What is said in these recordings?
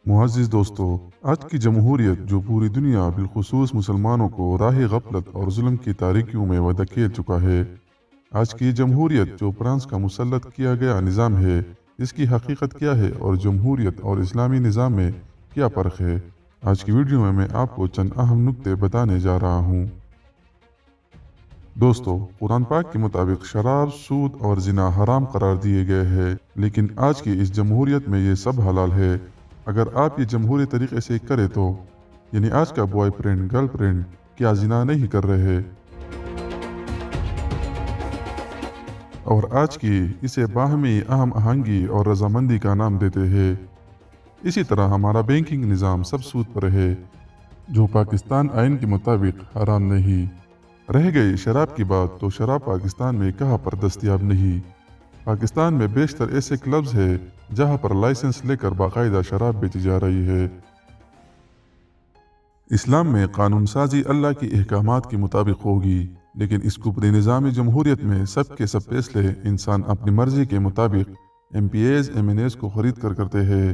معزز دوستو، آج کی جمہوریت جو پوری دنیا بالخصوص مسلمانوں کو راہ غفلت اور ظلم کی تاریکیوں میں ودھکیل چکا ہے۔ آج کی جمہوریت جو فرانس کا مسلط کیا گیا نظام ہے، اس کی حقیقت کیا ہے اور جمہوریت اور اسلامی نظام میں کیا فرق ہے؟ آج کی ویڈیو میں آپ کو چند اہم نکتے بتانے جا رہا ہوں۔ دوستو، قرآن پاک کے مطابق شراب، سود اور زنا حرام قرار دیے گئے ہیں، لیکن آج کی اس جمہوریت میں یہ سب حلال ہے۔ اگر آپ یہ جمہوری طریقے سے کرے تو یعنی آج کا بوائے فرینڈ گرل فرینڈ کیا زنا نہیں کر رہے؟ اور آج کی اسے باہمی اہم آہنگی اور رضامندی کا نام دیتے ہیں۔ اسی طرح ہمارا بینکنگ نظام سب سود پر ہے، جو پاکستان آئین کے مطابق حرام نہیں۔ رہ گئی شراب کی بات، تو شراب پاکستان میں کہاں پر دستیاب نہیں۔ پاکستان میں بیشتر ایسے کلبز ہیں جہاں پر لائسنس لے کر باقاعدہ شراب بیچی جا رہی ہے۔ اسلام میں قانون سازی اللہ کے احکامات کے مطابق ہوگی، لیکن اس کفری نظام جمہوریت میں سب کے سب فیصلے انسان اپنی مرضی کے مطابق MPs MNs کو خرید کر کرتے ہیں۔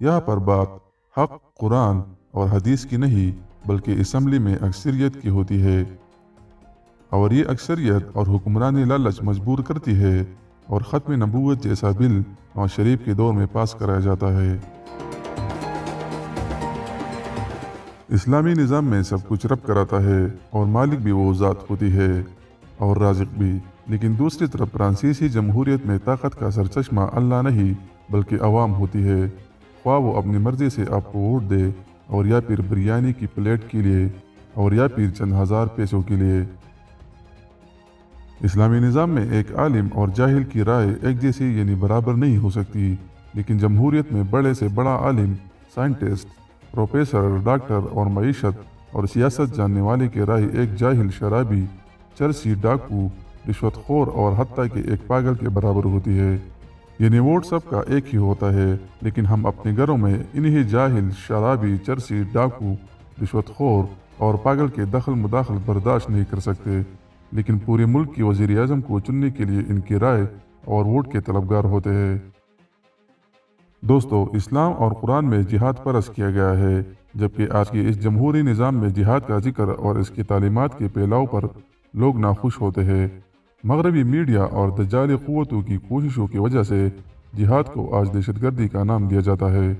یہاں پر بات حق، قرآن اور حدیث کی نہیں، بلکہ اسمبلی میں اکثریت کی ہوتی ہے، اور یہ اکثریت اور حکمرانی لالچ مجبور کرتی ہے، اور ختم نبوت جیسا بل نواز شریف کے دور میں پاس کرایا جاتا ہے۔ اسلامی نظام میں سب کچھ رب کراتا ہے، اور مالک بھی وہ ذات ہوتی ہے اور رازق بھی، لیکن دوسری طرف فرانسیسی جمہوریت میں طاقت کا سرچشمہ اللہ نہیں بلکہ عوام ہوتی ہے، خواہ وہ اپنی مرضی سے آپ کو ووٹ دے، اور یا پھر بریانی کی پلیٹ کے لیے، اور یا پھر چند ہزار پیسوں کے لیے۔ اسلامی نظام میں ایک عالم اور جاہل کی رائے ایک جیسی یعنی برابر نہیں ہو سکتی، لیکن جمہوریت میں بڑے سے بڑا عالم، سائنٹسٹ، پروفیسر، ڈاکٹر اور معیشت اور سیاست جاننے والے کی رائے ایک جاہل، شرابی، چرسی، ڈاکو، رشوت خور اور حتیٰ کہ ایک پاگل کے برابر ہوتی ہے۔ یعنی ووٹ سب کا ایک ہی ہوتا ہے، لیکن ہم اپنے گھروں میں انہی جاہل، شرابی، چرسی، ڈاکو، رشوت خور اور پاگل کے دخل مداخل برداشت نہیں کر سکتے، لیکن پورے ملک کی وزیر اعظم کو چننے کے لیے ان کی رائے اور ووٹ کے طلبگار ہوتے ہیں۔ دوستو، اسلام اور قرآن میں جہاد فرض کیا گیا ہے، جبکہ آج کے اس جمہوری نظام میں جہاد کا ذکر اور اس کی تعلیمات کے پھیلاؤ پر لوگ ناخوش ہوتے ہیں۔ مغربی میڈیا اور دجالی قوتوں کی کوششوں کی وجہ سے جہاد کو آج دہشت گردی کا نام دیا جاتا ہے۔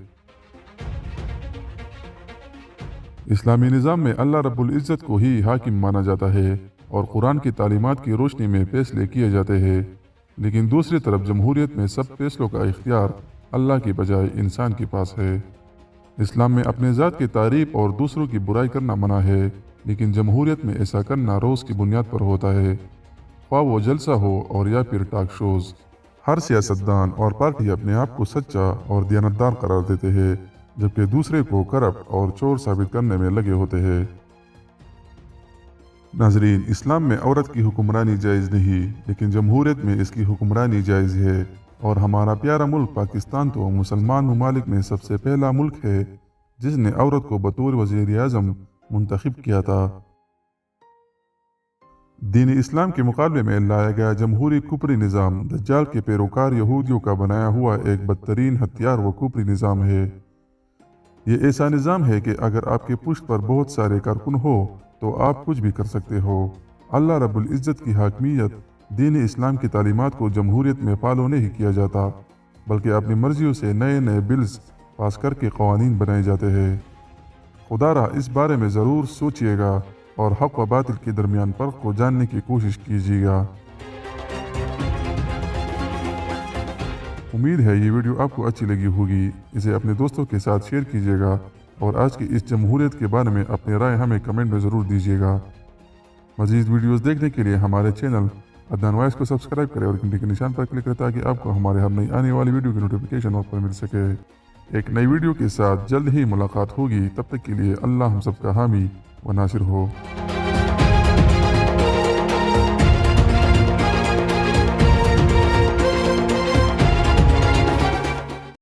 اسلامی نظام میں اللہ رب العزت کو ہی حاکم مانا جاتا ہے، اور قرآن کی تعلیمات کی روشنی میں فیصلے کیے جاتے ہیں، لیکن دوسری طرف جمہوریت میں سب فیصلوں کا اختیار اللہ کی بجائے انسان کے پاس ہے۔ اسلام میں اپنے ذات کی تعریف اور دوسروں کی برائی کرنا منع ہے، لیکن جمہوریت میں ایسا کرنا روز کی بنیاد پر ہوتا ہے، خواہ وہ جلسہ ہو اور یا پھر ٹاک شوز۔ ہر سیاستدان اور پارٹی اپنے آپ کو سچا اور دیانتدار قرار دیتے ہیں، جبکہ دوسرے کو کرپٹ اور چور ثابت کرنے میں لگے ہوتے ہیں۔ ناظرین، اسلام میں عورت کی حکمرانی جائز نہیں، لیکن جمہوریت میں اس کی حکمرانی جائز ہے، اور ہمارا پیارا ملک پاکستان تو مسلمان ممالک میں سب سے پہلا ملک ہے جس نے عورت کو بطور وزیر اعظم منتخب کیا تھا۔ دین اسلام کے مقابلے میں لایا گیا جمہوری کفری نظام دجال کے پیروکار یہودیوں کا بنایا ہوا ایک بدترین ہتھیار و کفری نظام ہے۔ یہ ایسا نظام ہے کہ اگر آپ کے پشت پر بہت سارے کارکن ہو تو آپ کچھ بھی کر سکتے ہو۔ اللہ رب العزت کی حاکمیت، دین اسلام کی تعلیمات کو جمہوریت میں فالو نہیں کیا جاتا، بلکہ اپنی مرضیوں سے نئے نئے بلز پاس کر کے قوانین بنائے جاتے ہیں۔ خدا را اس بارے میں ضرور سوچئے گا اور حق و باطل کے درمیان فرق کو جاننے کی کوشش کیجیے گا۔ امید ہے یہ ویڈیو آپ کو اچھی لگی ہوگی، اسے اپنے دوستوں کے ساتھ شیئر کیجیے گا، اور آج کی اس جمہوریت کے بارے میں اپنی رائے ہمیں کمنٹ میں ضرور دیجیے گا۔ مزید ویڈیوز دیکھنے کے لیے ہمارے چینل عدنان وائس کو سبسکرائب کریں اور گھنٹی کے نشان پر کلک کریں تاکہ آپ کو ہمارے ہر نئی آنے والی ویڈیو کی نوٹیفیکیشن وقت پر مل سکے۔ ایک نئی ویڈیو کے ساتھ جلد ہی ملاقات ہوگی، تب تک کے لیے اللہ ہم سب کا حامی و ناصر ہو۔